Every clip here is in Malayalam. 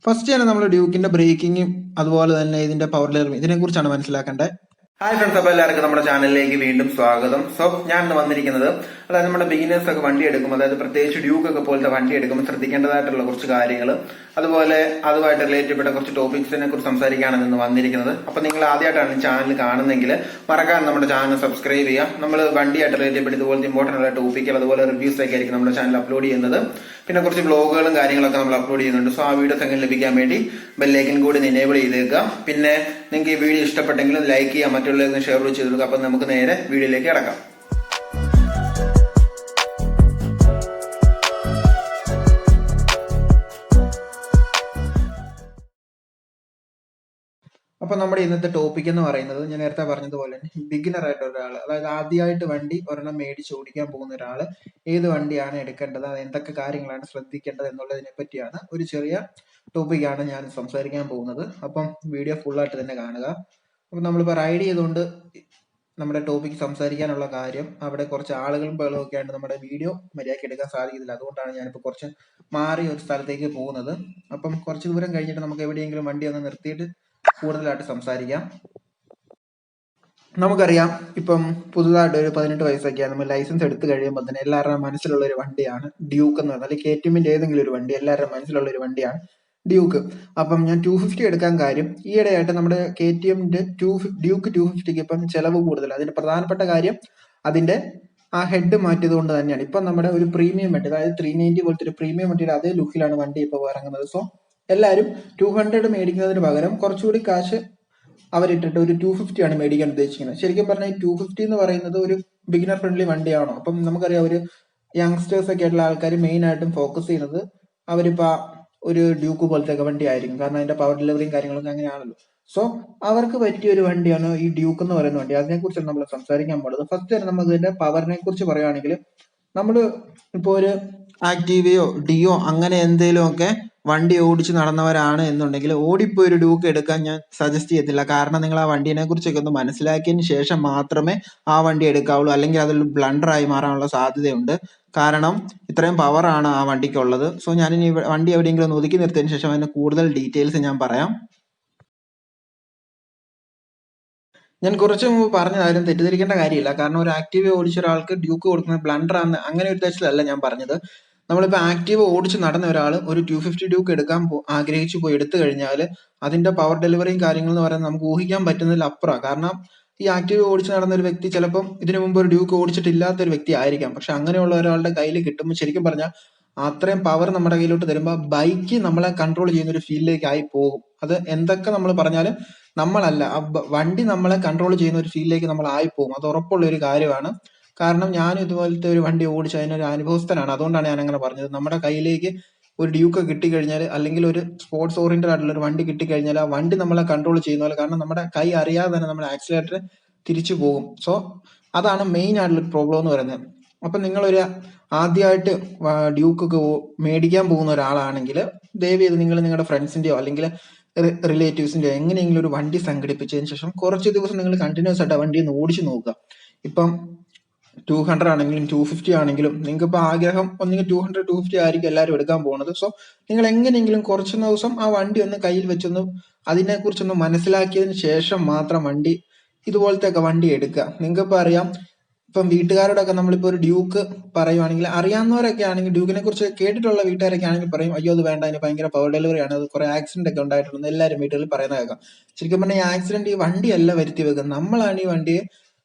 ഫസ്റ്റ് തന്നെ നമ്മൾ ഡ്യൂക്കിന്റെ ബ്രേക്കിങ്ങും അതുപോലെ തന്നെ ഇതിന്റെ പവർ ലെവലും ഇതിനെക്കുറിച്ചാണ് മനസ്സിലാക്കേണ്ടത്. ഹായ് ഫ്രണ്ട്സ്, അപ്പോൾ എല്ലാവർക്കും നമ്മുടെ ചാനലിലേക്ക് വീണ്ടും സ്വാഗതം. ഞാൻ ഇന്ന് വന്നിരിക്കുന്നത് അതായത് നമ്മുടെ ബിഗിനേഴ്സ് ഒക്കെ വണ്ടി എടുക്കും, അതായത് പ്രത്യേകിച്ച് ഡ്യൂക്ക് ഒക്കെ പോലത്തെ വണ്ടി എടുക്കുമ്പോൾ ശ്രദ്ധിക്കേണ്ടതായിട്ടുള്ള കുറച്ച് കാര്യങ്ങൾ, അതുപോലെ അതുമായിട്ട് റിലേറ്റഡ് കുറച്ച് ടോപ്പിക്സിനെ കുറിച്ച് സംസാരിക്കാനാണ് ഇന്ന് വന്നിരിക്കുന്നത്. അപ്പോൾ നിങ്ങൾ ആദ്യമായിട്ടാണ് ഈ ചാനൽ കാണുന്നതെങ്കിൽ മറക്കാതെ നമ്മുടെ ചാനൽ സബ്സ്ക്രൈബ് ചെയ്യുക. നമ്മൾ വണ്ടിയായിട്ട് റിലേറ്റഡ് ഇതുപോലത്തെ ഇമ്പോർട്ടൻ്റ് ആയ ടോപ്പിക്കുകൾ അതുപോലെ റിവ്യൂസ് ഒക്കെ ആയിരിക്കും നമ്മുടെ ചാനൽ അപ്ലോഡ് ചെയ്യുന്നത്. പിന്നെ കുറച്ച് ബ്ലോഗുകളും കാര്യങ്ങളൊക്കെ നമ്മൾ അപ്ലോഡ് ചെയ്യുന്നുണ്ട്. സോ ആ വീഡിയോസ് എങ്ങനെ ലഭിക്കാൻ വേണ്ടി ബെല്ലൈക്കൻ കൂടി എനേബിൾ ചെയ്തേക്കുക. പിന്നെ നിങ്ങൾക്ക് ഈ വീഡിയോ ഇഷ്ടപ്പെട്ടെങ്കിൽ ലൈക്ക് ചെയ്യാം, മറ്റുള്ളവർക്ക് ഷെയർ ചെയ്ത് കൊടുക്കുക. അപ്പം നമുക്ക് നേരെ വീഡിയോയിലേക്ക് കിടക്കാം. അപ്പൊ നമ്മുടെ ഇന്നത്തെ ടോപ്പിക് എന്ന് പറയുന്നത് ഞാൻ നേരത്തെ പറഞ്ഞതുപോലെ തന്നെ ബിഗിനർ ആയിട്ട് ഒരാൾ, അതായത് ആദ്യമായിട്ട് വണ്ടി ഒരെണ്ണം മേടിച്ച് ഓടിക്കാൻ പോകുന്ന ഒരാൾ ഏത് വണ്ടിയാണ് എടുക്കേണ്ടത്, അത് എന്തൊക്കെ കാര്യങ്ങളാണ് ശ്രദ്ധിക്കേണ്ടത് എന്നുള്ളതിനെ പറ്റിയാണ് ഒരു ചെറിയ ടോപ്പിക്കാണ് ഞാൻ സംസാരിക്കാൻ പോകുന്നത്. അപ്പം വീഡിയോ ഫുള്ളായിട്ട് തന്നെ കാണുക. അപ്പം നമ്മളിപ്പോൾ റൈഡ് ചെയ്തുകൊണ്ട് നമ്മുടെ ടോപ്പിക് സംസാരിക്കാനുള്ള കാര്യം, അവിടെ കുറച്ച് ആളുകളും ബഹളവും ഒക്കെ ആയിട്ട് നമ്മുടെ വീഡിയോ മര്യാദയ്ക്ക് എടുക്കാൻ സാധിക്കുന്നില്ല. അതുകൊണ്ടാണ് ഞാനിപ്പോൾ കുറച്ച് മാറി ഒരു സ്ഥലത്തേക്ക് പോകുന്നത്. അപ്പം കുറച്ച് ദൂരം കഴിഞ്ഞിട്ട് നമുക്ക് എവിടെയെങ്കിലും വണ്ടി ഒന്ന് നിർത്തിയിട്ട് കൂടുതലായിട്ട് സംസാരിക്കാം. നമുക്കറിയാം, ഇപ്പം പുതുതായിട്ട് ഒരു 18 വയസ്സൊക്കെയാണ്, നമ്മൾ ലൈസൻസ് എടുത്തു കഴിയുമ്പോൾ തന്നെ എല്ലാവരുടെയും മനസ്സിലുള്ള ഒരു വണ്ടിയാണ് ഡ്യൂക്ക് എന്ന് പറഞ്ഞാൽ, KTMന്റെ ഏതെങ്കിലും ഒരു വണ്ടി എല്ലാവരുടെയും മനസ്സിലുള്ള ഒരു വണ്ടിയാണ് ഡ്യൂക്ക്. അപ്പം ഞാൻ 250 എടുക്കാൻ കാര്യം, ഈയിടെയായിട്ട് നമ്മുടെ KTMന്റെ ഡ്യൂക്ക് 250ക്ക് ഇപ്പം ചെലവ് കൂടുതൽ. അതിന്റെ പ്രധാനപ്പെട്ട കാര്യം അതിന്റെ ആ ഹെഡ് മാറ്റിയത് കൊണ്ട് തന്നെയാണ്. ഇപ്പം നമ്മുടെ ഒരു പ്രീമിയം വണ്ടി, അതായത് 390 പോലത്തെ ഒരു പ്രീമിയം വണ്ടിയുടെ അതേ ലുക്കിലാണ് വണ്ടി ഇപ്പോൾ ഇറങ്ങുന്നത്. സോ എല്ലാവരും 200 മേടിക്കുന്നതിന് പകരം കുറച്ചുകൂടി കാശ് അവരിട്ടിട്ട് ഒരു 250 ആണ് മേടിക്കാൻ ഉദ്ദേശിക്കുന്നത്. ശരിക്കും പറഞ്ഞാൽ ഈ 250 എന്ന് പറയുന്നത് ഒരു ബിഗിനർ ഫ്രണ്ട്ലി വണ്ടിയാണോ? അപ്പം നമുക്കറിയാം, ഒരു യങ്സ്റ്റേഴ്സ് ഒക്കെ ആയിട്ടുള്ള ആൾക്കാർ മെയിൻ ആയിട്ടും ഫോക്കസ് ചെയ്യുന്നത് അവരിപ്പോ ഒരു ഡ്യൂക്ക് പോലത്തെ ഒക്കെ വണ്ടി ആയിരിക്കും, കാരണം അതിന്റെ പവർ ഡെലിവറിയും കാര്യങ്ങളൊക്കെ അങ്ങനെയാണല്ലോ. സോ അവർക്ക് പറ്റിയ ഒരു വണ്ടിയാണ് ഈ ഡ്യൂക്ക് എന്ന് പറയുന്ന വണ്ടി. അതിനെക്കുറിച്ചാണ് നമ്മൾ സംസാരിക്കാൻ പോകുന്നത്. ഫസ്റ്റ് തന്നെ നമുക്ക് ഇതിന്റെ പവറിനെ കുറിച്ച് പറയുകയാണെങ്കിൽ, നമ്മൾ ഇപ്പോൾ ഒരു ആക്റ്റീവയോ ഡിയോ അങ്ങനെ എന്തെങ്കിലും ഒക്കെ വണ്ടി ഓടിച്ച് നടന്നവരാണ് എന്നുണ്ടെങ്കിൽ ഓടിപ്പോയി ഒരു ഡ്യൂക്ക് എടുക്കാൻ ഞാൻ സജസ്റ്റ് ചെയ്യത്തില്ല. കാരണം നിങ്ങൾ ആ വണ്ടിനെ കുറിച്ചൊക്കെ ഒന്ന് മനസ്സിലാക്കിയതിന് ശേഷം മാത്രമേ ആ വണ്ടി എടുക്കാവുള്ളൂ, അല്ലെങ്കിൽ അതൊരു ബ്ലണ്ടർ ആയി മാറാനുള്ള സാധ്യതയുണ്ട്. കാരണം ഇത്രയും പവറാണ് ആ വണ്ടിക്കുള്ളത്. സോ ഞാനിനി വണ്ടി എവിടെയെങ്കിലും ഒന്ന് ഒതുക്കി നിർത്തിയതിന് ശേഷം അതിന് കൂടുതൽ ഡീറ്റെയിൽസ് ഞാൻ പറയാം. ഞാൻ കുറച്ച് മുമ്പ് പറഞ്ഞ കാര്യം തെറ്റിദ്ധരിക്കേണ്ട കാര്യമില്ല. കാരണം ഒരു ആക്റ്റീവ് ഓടിച്ച ഒരാൾക്ക് ഡ്യൂക്ക് കൊടുക്കുന്നത് ബ്ലണ്ടർ ആണ് അങ്ങനെ ഒരു ഉദ്ദേശത്തിലല്ല ഞാൻ പറഞ്ഞത്. നമ്മളിപ്പോൾ ആക്റ്റീവ് ഓടിച്ച് നടന്ന ഒരാൾ ഒരു 250 ഡ്യൂക്ക് എടുക്കാൻ ആഗ്രഹിച്ചു പോയി എടുത്തു കഴിഞ്ഞാൽ അതിന്റെ പവർ ഡെലിവറിയും കാര്യങ്ങൾ എന്ന് പറയുന്നത് നമുക്ക് ഊഹിക്കാൻ പറ്റുന്നതിൽ അപ്പുറമാണ്. കാരണം ഈ ആക്റ്റീവ് ഓടിച്ച് നടന്ന ഒരു വ്യക്തി ചിലപ്പം ഇതിനു മുമ്പ് ഒരു ഡ്യൂക്ക് ഓടിച്ചിട്ടില്ലാത്ത ഒരു വ്യക്തി ആയിരിക്കാം. പക്ഷെ അങ്ങനെയുള്ള ഒരാളുടെ കയ്യിൽ കിട്ടുമ്പോൾ ശരിക്കും പറഞ്ഞാൽ അത്രയും പവർ നമ്മുടെ കയ്യിലോട്ട് തരുമ്പോൾ ബൈക്ക് നമ്മളെ കൺട്രോൾ ചെയ്യുന്ന ഒരു ഫീലിലേക്ക് ആയി പോകും. അത് എന്തൊക്കെ നമ്മൾ പറഞ്ഞാലും നമ്മളല്ല, വണ്ടി നമ്മളെ കൺട്രോൾ ചെയ്യുന്ന ഒരു ഫീലിലേക്ക് നമ്മൾ ആയി പോകും. അത് ഉറപ്പുള്ള ഒരു കാര്യമാണ്. കാരണം ഞാനും ഇതുപോലത്തെ ഒരു വണ്ടി ഓടിച്ച് അതിനൊരു അനുഭവസ്ഥനാണ്. അതുകൊണ്ടാണ് ഞാൻ അങ്ങനെ പറഞ്ഞത്. നമ്മുടെ കയ്യിലേക്ക് ഒരു ഡ്യൂക്ക് കിട്ടിക്കഴിഞ്ഞാൽ, അല്ലെങ്കിൽ ഒരു സ്പോർട്സ് ഓറിയന്റഡ് ആയിട്ടുള്ള ഒരു വണ്ടി കിട്ടിക്കഴിഞ്ഞാൽ ആ വണ്ടി നമ്മളെ കൺട്രോൾ ചെയ്യുന്ന പോലെ, കാരണം നമ്മുടെ കൈ അറിയാതെ തന്നെ നമ്മുടെ ആക്സിലേറ്റർ തിരിച്ചു പോകും. സോ അതാണ് മെയിൻ ആയിട്ടുള്ള പ്രോബ്ലം എന്ന് പറയുന്നത്. അപ്പൊ നിങ്ങളൊരു ആദ്യമായിട്ട് ഡ്യൂക്ക് ഒക്കെ മേടിക്കാൻ പോകുന്ന ഒരാളാണെങ്കിൽ ദയവ് ചെയ്ത് നിങ്ങൾ നിങ്ങളുടെ ഫ്രണ്ട്സിന്റെയോ അല്ലെങ്കിൽ റിലേറ്റീവ്സിന്റെയോ എങ്ങനെയെങ്കിലും ഒരു വണ്ടി സംഘടിപ്പിച്ചതിന് ശേഷം കുറച്ച് ദിവസം നിങ്ങൾ കണ്ടിന്യൂസ് ആയിട്ട് ആ വണ്ടി ഒന്ന് ഓടിച്ചു നോക്കുക. ഇപ്പം 200 ആണെങ്കിലും 250 ആണെങ്കിലും നിങ്ങൾക്ക് ഇപ്പൊ ആഗ്രഹം ഒന്നെങ്കിൽ 200 250 ആയിരിക്കും എല്ലാവരും എടുക്കാൻ പോകുന്നത്. സോ നിങ്ങൾ എങ്ങനെയെങ്കിലും കുറച്ച് ദിവസം ആ വണ്ടി ഒന്ന് കയ്യിൽ വെച്ചൊന്ന് അതിനെക്കുറിച്ചൊന്ന് മനസ്സിലാക്കിയതിന് ശേഷം മാത്രം വണ്ടി ഇതുപോലത്തെ ഒക്കെ വണ്ടി എടുക്കുക. നിങ്ങൾക്ക് ഇപ്പൊ അറിയാം, ഇപ്പം വീട്ടുകാരോടൊക്കെ നമ്മളിപ്പോ ഒരു ഡ്യൂക്ക് പറയുവാണെങ്കിൽ, അറിയാവുന്നവരൊക്കെ ആണെങ്കിൽ ഡ്യൂക്കിനെ കുറിച്ച് കേട്ടിട്ടുള്ള വീട്ടുകാരൊക്കെ ആണെങ്കിൽ പറയും, അയ്യോ അത് വേണ്ട, അതിന് ഭയങ്കര പവർ ഡെലിവറി ആണ്, അത് കുറെ ആക്സിഡന്റ് ഒക്കെ ഉണ്ടായിട്ടുണ്ടെന്ന് എല്ലാവരും വീട്ടുകളിൽ പറയുന്ന കേൾക്കാം. ശരിക്കും പറഞ്ഞാൽ ഈ ആക്സിഡന്റ് ഈ വണ്ടിയല്ല വരുത്തി വെക്കുന്നത്, നമ്മളാണ് ഈ വണ്ടിയെ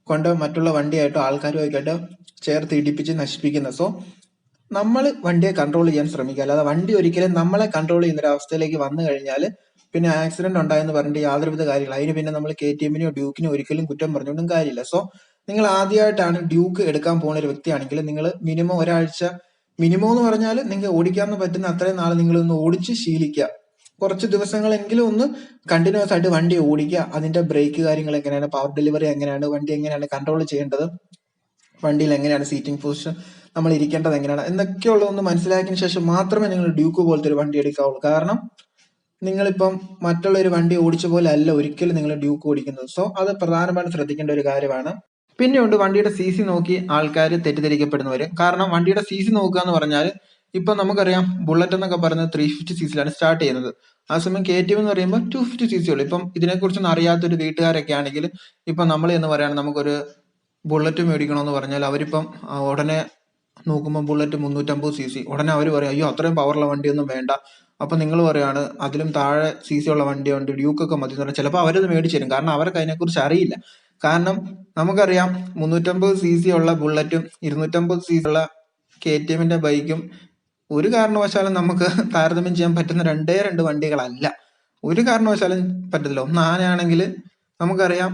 കൊണ്ട് മറ്റുള്ള വണ്ടിയായിട്ടോ ആൾക്കാരുമായിട്ടോ ചേർത്ത് ഇടിപ്പിച്ച് നശിപ്പിക്കുന്നത്. സോ നമ്മൾ വണ്ടിയെ കൺട്രോൾ ചെയ്യാൻ ശ്രമിക്കുക, അല്ലാതെ വണ്ടി ഒരിക്കലും നമ്മളെ കൺട്രോൾ ചെയ്യുന്ന ഒരു അവസ്ഥയിലേക്ക് വന്നു കഴിഞ്ഞാൽ പിന്നെ ആക്സിഡന്റ് ഉണ്ടായെന്ന് പറഞ്ഞിട്ട് യാതൊരുവിധ കാര്യങ്ങൾ, അതിന് പിന്നെ നമ്മൾ KTMനെയോ ഡ്യൂക്കിനോ ഒരിക്കലും കുറ്റം പറഞ്ഞുകൊണ്ടും കാര്യമില്ല. സോ നിങ്ങൾ ആദ്യമായിട്ടാണ് ഡ്യൂക്ക് എടുക്കാൻ പോകുന്ന ഒരു വ്യക്തിയാണെങ്കിൽ നിങ്ങൾ മിനിമം ഒരാഴ്ച, മിനിമം എന്ന് പറഞ്ഞാൽ നിങ്ങൾക്ക് ഓടിക്കാൻ പറ്റുന്ന അത്രയും നാൾ നിങ്ങൾ ഒന്ന് ഓടിച്ച് ശീലിക്കുക. കുറച്ച് ദിവസങ്ങളെങ്കിലും ഒന്ന് കണ്ടിന്യൂസ് ആയിട്ട് വണ്ടി ഓടിക്കുക. അതിന്റെ ബ്രേക്ക് കാര്യങ്ങൾ എങ്ങനെയാണ്, പവർ ഡെലിവറി എങ്ങനെയാണ്, വണ്ടി എങ്ങനെയാണ് കൺട്രോൾ ചെയ്യേണ്ടത്, വണ്ടിയിൽ എങ്ങനെയാണ് സീറ്റിംഗ് പൊസിഷൻ, നമ്മൾ ഇരിക്കേണ്ടത് എങ്ങനെയാണ് എന്നൊക്കെയുള്ളതൊന്ന് മനസ്സിലാക്കിയതിനു ശേഷം മാത്രമേ നിങ്ങൾ ഡ്യൂക്ക് പോലത്തെ ഒരു വണ്ടി എടുക്കാവുള്ളൂ. കാരണം നിങ്ങളിപ്പം മറ്റുള്ള ഒരു വണ്ടി ഓടിച്ച പോലെ അല്ല ഒരിക്കലും നിങ്ങൾ ഡ്യൂക്ക് ഓടിക്കുന്നത്. സോ അത് പ്രധാനമായിട്ടും ശ്രദ്ധിക്കേണ്ട ഒരു കാര്യമാണ്. പിന്നെ ഉണ്ട് വണ്ടിയുടെ CC നോക്കി ആൾക്കാർ തെറ്റിദ്ധരിക്കപ്പെടുന്നവര്. കാരണം വണ്ടിയുടെ CC നോക്കുക എന്ന് പറഞ്ഞാൽ ഇപ്പൊ നമുക്കറിയാം ബുള്ളറ്റ് എന്നൊക്കെ പറയുന്നത് 350cc സ്റ്റാർട്ട് ചെയ്യുന്നത്. ആ സമയം KTM എന്ന് പറയുമ്പോൾ 250cc ഉള്ളൂ. ഇപ്പം ഇതിനെക്കുറിച്ചൊന്നും അറിയാത്തൊരു വീട്ടുകാരൊക്കെ ആണെങ്കിൽ ഇപ്പൊ നമ്മൾ എന്ന് പറയുകയാണെങ്കിൽ നമുക്കൊരു ബുള്ളറ്റ് മേടിക്കണമെന്ന് പറഞ്ഞാൽ അവരിപ്പം ഉടനെ നോക്കുമ്പോൾ ബുള്ളറ്റ് 350cc, ഉടനെ അവർ പറയും അയ്യോ അത്രയും പവറുള്ള വണ്ടിയൊന്നും വേണ്ട. അപ്പൊ നിങ്ങൾ പറയാണ് അതിലും താഴെ CC ഉള്ള വണ്ടിയുണ്ട്, ഡ്യൂക്കൊക്കെ മതി എന്ന് പറഞ്ഞാൽ ചിലപ്പോൾ അവരത് മേടിച്ചു തരും. കാരണം അവർക്ക് അതിനെക്കുറിച്ച് അറിയില്ല. കാരണം നമുക്കറിയാം 350cc ഉള്ള ബുള്ളറ്റും 250cc ഉള്ള KTM ബൈക്കും ഒരു കാരണവശാലും നമുക്ക് താരതമ്യം ചെയ്യാൻ പറ്റുന്ന രണ്ടേ രണ്ട് വണ്ടികളല്ല. ഒരു കാരണവശാലും പറ്റത്തില്ല. ഒന്ന് ആനയാണെങ്കിൽ നമുക്കറിയാം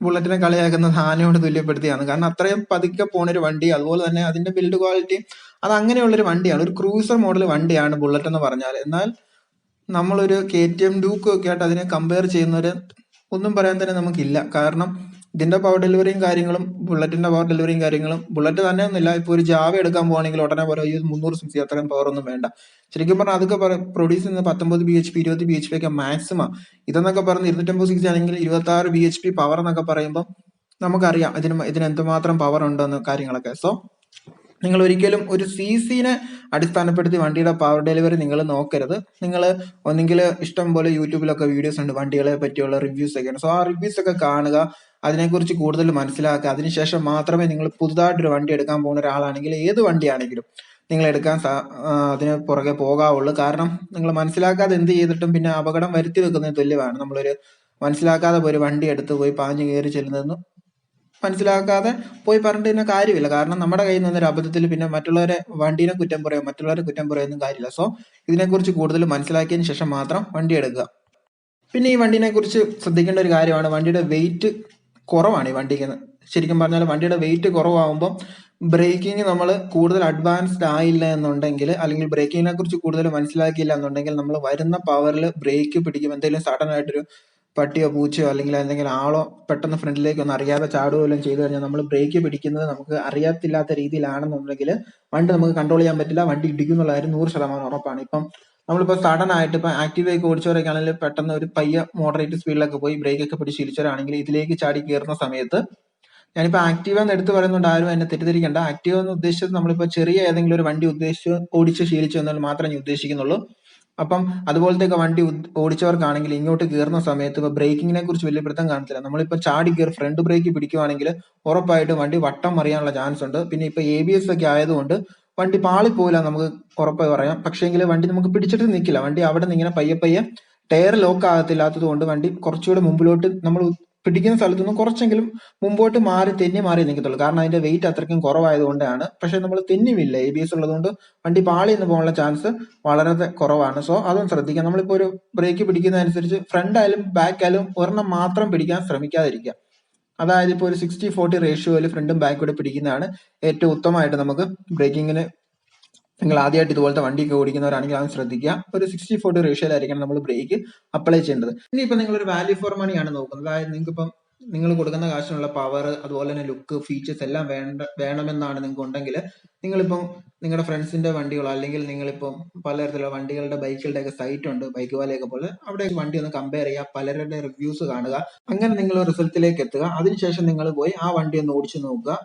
ബുള്ളറ്റിനെ കളിയാക്കുന്നത് ആനയോട് തുല്യപ്പെടുത്തിയാണ്. കാരണം അത്രയും പതുക്കെ പോണൊരു വണ്ടി, അതുപോലെ തന്നെ അതിന്റെ ബിൽഡ് ക്വാളിറ്റി അത് അങ്ങനെയുള്ളൊരു വണ്ടിയാണ്. ഒരു ക്രൂസർ മോഡൽ വണ്ടിയാണ് ബുള്ളറ്റ് എന്ന് പറഞ്ഞാൽ. എന്നാൽ നമ്മളൊരു KTM ഡ്യൂക്കും ഒക്കെ ആയിട്ട് അതിനെ കമ്പയർ ചെയ്യുന്നവര് ഒന്നും പറയാൻ തന്നെ നമുക്കില്ല. കാരണം ഇതിന്റെ പവർ ഡെലിവറിയും കാര്യങ്ങളും ബുള്ളറ്റിന്റെ പവർ ഡെലിവറിയും കാര്യങ്ങളും ബുള്ളറ്റ് തന്നെ ഒന്നുമില്ല. ഇപ്പൊ ഒരു ജാവ എടുക്കാൻ പോവാണെങ്കിൽ ഉടനെ പറയും ഈ 300cc അത്രയും പവർ ഒന്നും വേണ്ട. ശരിക്കും പറഞ്ഞാൽ അതൊക്കെ പ്രൊഡ്യൂസ് ചെയ്യുന്നത് 19 bhp 20 bhp ഒക്കെ മാക്സിമം. ഇതെന്നൊക്കെ പറഞ്ഞ് 250cc ആണെങ്കിൽ 26 bhp പവർ എന്നൊക്കെ പറയുമ്പോൾ നമുക്കറിയാം ഇതിന് എന്തുമാത്രം പവർ ഉണ്ടെന്ന് കാര്യങ്ങളൊക്കെ. സോ നിങ്ങൾ ഒരിക്കലും ഒരു CCനെ അടിസ്ഥാനപ്പെടുത്തി വണ്ടിയുടെ പവർ ഡെലിവറി നിങ്ങൾ നോക്കരുത്. നിങ്ങൾ ഒന്നെങ്കിൽ ഇഷ്ടം പോലെ യൂട്യൂബിലൊക്കെ വീഡിയോസ് ഉണ്ട് വണ്ടികളെ പറ്റിയുള്ള റിവ്യൂസ് ഒക്കെയാണ്. സോ ആ റിവ്യൂസ് ഒക്കെ കാണുക, അതിനെക്കുറിച്ച് കൂടുതൽ മനസ്സിലാക്കുക. അതിനുശേഷം മാത്രമേ നിങ്ങൾ പുതുതായിട്ടൊരു വണ്ടി എടുക്കാൻ പോകുന്ന ഒരാളാണെങ്കിൽ ഏത് വണ്ടിയാണെങ്കിലും നിങ്ങൾ എടുക്കാൻ അതിന് പുറകെ പോകാവുള്ളൂ. കാരണം നിങ്ങൾ മനസ്സിലാക്കാതെ എന്ത് ചെയ്തിട്ടും പിന്നെ അപകടം വരുത്തി വെക്കുന്നതിന് തുല്യമാണ്. നമ്മളൊരു മനസ്സിലാക്കാതെ ഒരു വണ്ടി എടുത്ത് പോയി പാഞ്ഞു കയറി ചെല്ലുന്നതെന്ന് മനസ്സിലാക്കാതെ പോയി പറഞ്ഞിട്ട് തന്നെ കാര്യമില്ല. കാരണം നമ്മുടെ കയ്യിൽ നിന്നൊരു അബദ്ധത്തിൽ പിന്നെ മറ്റുള്ളവരെ വണ്ടീനെ കുറ്റം പറയാം, മറ്റുള്ളവരെ കുറ്റം പറയാനൊന്നും കാര്യമില്ല. സോ ഇതിനെക്കുറിച്ച് കൂടുതൽ മനസ്സിലാക്കിയതിന് ശേഷം മാത്രം വണ്ടി എടുക്കുക. പിന്നെ ഈ വണ്ടീനെ കുറിച്ച് ശ്രദ്ധിക്കേണ്ട ഒരു കാര്യമാണ് വണ്ടിയുടെ വെയിറ്റ് കുറവാണ്. ഈ വണ്ടിക്ക് ശരിക്കും പറഞ്ഞാൽ വണ്ടിയുടെ വെയിറ്റ് കുറവാകുമ്പോൾ ബ്രേക്കിംഗ് നമ്മൾ കൂടുതൽ അഡ്വാൻസ്ഡ് ആയില്ല എന്നുണ്ടെങ്കിൽ, അല്ലെങ്കിൽ ബ്രേക്കിങ്ങിനെ കുറിച്ച് കൂടുതൽ മനസ്സിലാക്കിയില്ല എന്നുണ്ടെങ്കിൽ നമ്മൾ വരുന്ന പവറിൽ ബ്രേക്ക് പിടിക്കും. എന്തെങ്കിലും സഡൻ ആയിട്ടൊരു പട്ടിയോ പൂച്ചയോ അല്ലെങ്കിൽ എന്തെങ്കിലും ആളോ പെട്ടെന്ന് ഫ്രണ്ടിലേക്ക് ഒന്ന് അറിയാതെ ചാടുകയോ ചെയ്തു കഴിഞ്ഞാൽ നമ്മൾ ബ്രേക്ക് പിടിക്കുന്നത് നമുക്ക് അറിയാത്തില്ലാത്ത രീതിയിലാണെന്നുണ്ടെങ്കിൽ വണ്ടി നമുക്ക് കൺട്രോൾ ചെയ്യാൻ പറ്റില്ല, വണ്ടി ഇടിക്കും എന്നുള്ള കാര്യം 100% ഉറപ്പാണ്. ഇപ്പം നമ്മളിപ്പോൾ സഡൻ ആയിട്ട് ഇപ്പൊ ആക്റ്റീവയൊക്കെ ഓടിച്ചവരൊക്കെ ആണെങ്കിൽ പെട്ടെന്ന് ഒരു പയ്യ മോഡറേറ്റ് സ്പീഡിലൊക്കെ പോയി ബ്രേക്ക് ഒക്കെ പിടിച്ച് ഇരിച്ചവരാണെങ്കിൽ ഇതിലേക്ക് ചാടി കയറുന്ന സമയത്ത്, ഞാനിപ്പോ ആക്റ്റീവ എന്ന് എടുത്ത് പറയുന്നുണ്ട്, ആരും എന്നെ തെറ്റിദ്ധരിക്കേണ്ട. ആക്റ്റീവ എന്ന് ഉദ്ദേശിച്ചത് നമ്മളിപ്പോ ചെറിയ ഏതെങ്കിലും ഒരു വണ്ടി ഓടിച്ച് ശീലിച്ചു എന്നാൽ മാത്രമേ ഞാൻ ഉദ്ദേശിക്കുന്നുള്ളൂ. അപ്പം അതുപോലത്തെ വണ്ടി ഓടിച്ചവർക്കാണെങ്കിൽ ഇങ്ങോട്ട് കയറുന്ന സമയത്ത് ഇപ്പൊ ബ്രേക്കിങ്ങിനെ കുറിച്ച് വലിയ പിടുത്തം കാണത്തില്ല. നമ്മളിപ്പോ ചാടി കയറി ഫ്രണ്ട് ബ്രേക്ക് പിടിക്കുവാണെങ്കിൽ ഉറപ്പായിട്ടും വണ്ടി വട്ടം മറിയാനുള്ള ചാൻസ് ഉണ്ട്. പിന്നെ ഇപ്പൊ ABS ഒക്കെ ആയതുകൊണ്ട് വണ്ടി പാളിപ്പോയില്ല നമുക്ക് ഉറപ്പായി പറയാം. പക്ഷേങ്കിൽ വണ്ടി നമുക്ക് പിടിച്ചിട്ട് നിൽക്കില്ല. വണ്ടി അവിടെ നിന്ന് ഇങ്ങനെ പയ്യെ പയ്യെ ടയർ ലോക്ക് ആകത്തില്ലാത്തത് കൊണ്ട് വണ്ടി കുറച്ചുകൂടെ മുമ്പിലോട്ട് നമ്മൾ പിടിക്കുന്ന സ്ഥലത്ത് നിന്ന് കുറച്ചെങ്കിലും മുമ്പോട്ട് തെന്നി മാറി നിൽക്കത്തുള്ളൂ. കാരണം അതിന്റെ വെയിറ്റ് അത്രയ്ക്കും കുറവായതുകൊണ്ടാണ്. പക്ഷെ നമ്മൾ തെന്നിമില്ല, ABS ഉള്ളതുകൊണ്ട് വണ്ടി പാളി നിന്ന് പോകാനുള്ള ചാൻസ് വളരെ കുറവാണ്. സോ അതും ശ്രദ്ധിക്കാം. നമ്മളിപ്പോ ഒരു ബ്രേക്ക് പിടിക്കുന്നതനുസരിച്ച് ഫ്രണ്ട് ആയാലും ബാക്ക് ആയാലും ഒരെണ്ണം മാത്രം പിടിക്കാൻ ശ്രമിക്കാതിരിക്കുക. അതായത് ഇപ്പോൾ ഒരു 60-40 റേഷ്യോയിൽ ഫ്രണ്ടും ബാക്കും കൂടെ പിടിക്കുന്നതാണ് ഏറ്റവും ഉത്തമമായിട്ട് നമുക്ക് ബ്രേക്കിങ്ങിന്. നിങ്ങൾ ആദ്യമായിട്ട് ഇതുപോലത്തെ വണ്ടിയൊക്കെ ഓടിക്കുന്നവരാണെങ്കിൽ അത് ശ്രദ്ധിക്കുക. ഒരു 60-40 റേഷ്യോയിലായിരിക്കണം നമ്മൾ ബ്രേക്ക് അപ്ലൈ ചെയ്യേണ്ടത്. ഇനിയിപ്പോൾ നിങ്ങളൊരു വാല്യൂ ഫോർ മണി ആണ് നോക്കുന്നത്, അതായത് നിങ്ങൾക്കിപ്പം നിങ്ങൾ കൊടുക്കുന്ന കാശിനുള്ള പവർ, അതുപോലെ തന്നെ ലുക്ക്, ഫീച്ചേഴ്സ് എല്ലാം വേണമെന്നാണ് നിങ്ങൾക്ക് ഉണ്ടെങ്കിൽ, നിങ്ങളിപ്പം നിങ്ങളുടെ ഫ്രണ്ട്സിന്റെ വണ്ടികളോ അല്ലെങ്കിൽ നിങ്ങളിപ്പം പലതരത്തിലുള്ള വണ്ടികളുടെ ബൈക്കുകളുടെ ഒക്കെ സൈറ്റ് ഉണ്ട്, ബൈക്ക് വാലയൊക്കെ പോലെ, അവിടെ വണ്ടി ഒന്ന് കമ്പയർ ചെയ്യുക, പലരുടെ റിവ്യൂസ് കാണുക, അങ്ങനെ നിങ്ങൾ റിസൾട്ടിലേക്ക് എത്തുക. അതിനുശേഷം നിങ്ങൾ പോയി ആ വണ്ടി ഒന്ന് ഓടിച്ചു നോക്കുക.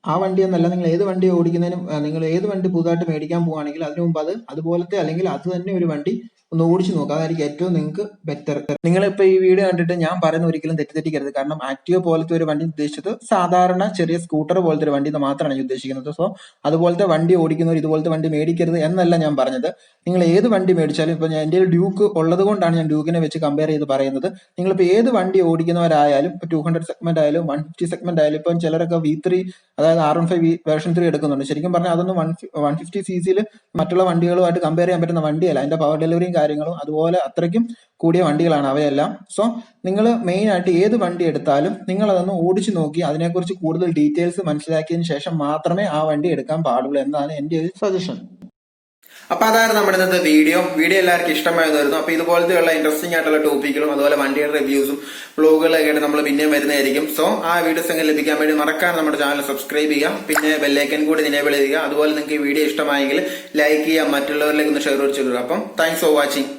ആ വണ്ടി എന്നല്ല, നിങ്ങൾ ഏത് വണ്ടി ഓടിക്കുന്നതിനും നിങ്ങൾ ഏത് വണ്ടി പുതുതായിട്ട് മേടിക്കാൻ പോവുകയാണെങ്കിൽ അതിനു മുമ്പ് അതുപോലത്തെ അല്ലെങ്കിൽ അത് തന്നെ ഒരു വണ്ടി ഒന്ന് ഓടിച്ചു നോക്കുക. അതായിരിക്കും ഏറ്റവും നിങ്ങൾക്ക് ബെറ്റർ. നിങ്ങളിപ്പോ ഈ വീഡിയോ കണ്ടിട്ട് ഞാൻ പറയുന്ന ഒരിക്കലും തെറ്റിദ്ധരിക്കരുത്. കാരണം ആക്റ്റീവ പോലത്തെ ഒരു വണ്ടി ഉദ്ദേശിച്ചത് സാധാരണ ചെറിയ സ്കൂട്ടർ പോലത്തെ ഒരു വണ്ടി മാത്രമാണ് ഞാൻ ഉദ്ദേശിക്കുന്നത്. സോ അതുപോലത്തെ വണ്ടി ഓടിക്കുന്നവർ ഇതുപോലത്തെ വണ്ടി മേടിക്കരുത് എന്നല്ല ഞാൻ പറഞ്ഞത്. നിങ്ങൾ ഏത് വണ്ടി മേടിച്ചാലും, ഇപ്പൊ എൻ്റെ ഒരു ഡ്യൂക്ക് ഉള്ളത് കൊണ്ടാണ് ഞാൻ ഡ്യൂക്കിനെ വെച്ച് കമ്പയർ ചെയ്ത് പറയുന്നത്. നിങ്ങളിപ്പോ ഏത് വണ്ടി ഓടിക്കുന്നവരായാലും, 200 സെഗ്മെന്റ് ആയാലും 150 സെഗ്മെന്റ് ആയാലും, ഇപ്പം ചിലരൊക്കെ V3 അതായത് R15 വേർഷൻ 3 എടുക്കുന്നുണ്ട്. ശരിക്കും പറഞ്ഞാൽ അതൊന്നും 150cc മറ്റുള്ള വണ്ടികളുമായിട്ട് കമ്പയർ ചെയ്യാൻ പറ്റുന്ന വണ്ടിയല്ല. അതിന്റെ പവർ ഡെലിവറിയും കാര്യങ്ങളും അതുപോലെ അത്രയ്ക്കും കൂടിയ വണ്ടികളാണ് അവയെല്ലാം. സോ നിങ്ങൾ മെയിൻ ആയിട്ട് ഏത് വണ്ടി എടുത്താലും നിങ്ങൾ അതൊന്ന് ഓടിച്ചു നോക്കി അതിനെക്കുറിച്ച് കൂടുതൽ ഡീറ്റെയിൽസ് മനസ്സിലാക്കിയതിന് ശേഷം മാത്രമേ ആ വണ്ടി എടുക്കാൻ പാടുള്ളൂ എന്നാണ് എൻ്റെ ഒരു സജഷൻ. അപ്പൊ അതായിരുന്നു നമ്മുടെ ഇന്നത്തെ വീഡിയോ എല്ലാവർക്കും ഇഷ്ടമായെന്ന് വരുന്നു. അപ്പൊ ഇതുപോലത്തെയുള്ള ഇൻട്രസ്റ്റിംഗ് ആയിട്ടുള്ള ടോപ്പിക്കുകളും അതുപോലെ വണ്ടിയുടെ റിവ്യൂസും വ്ലോഗുകളൊക്കെ ആയിട്ട് നമ്മൾ പിന്നെയും വരുന്നതായിരിക്കും. സോ ആ വീഡിയോസ് എങ്ങനെ ലഭിക്കാൻ വേണ്ടി മറക്കാതെ നമ്മുടെ ചാനൽ സബ്സ്ക്രൈബ് ചെയ്യാം, പിന്നെ ബെല്ലൈക്കൻ കൂടി എനേബിൾ ചെയ്യുക. അതുപോലെ നിങ്ങൾക്ക് ഈ വീഡിയോ ഇഷ്ടമായെങ്കിൽ ലൈക്ക് ചെയ്യാം, മറ്റുള്ളവരിലേക്ക് ഒന്ന് ഷെയർ ചെയ്ത്. അപ്പം താങ്ക്സ് ഫോർ വാച്ചിങ്.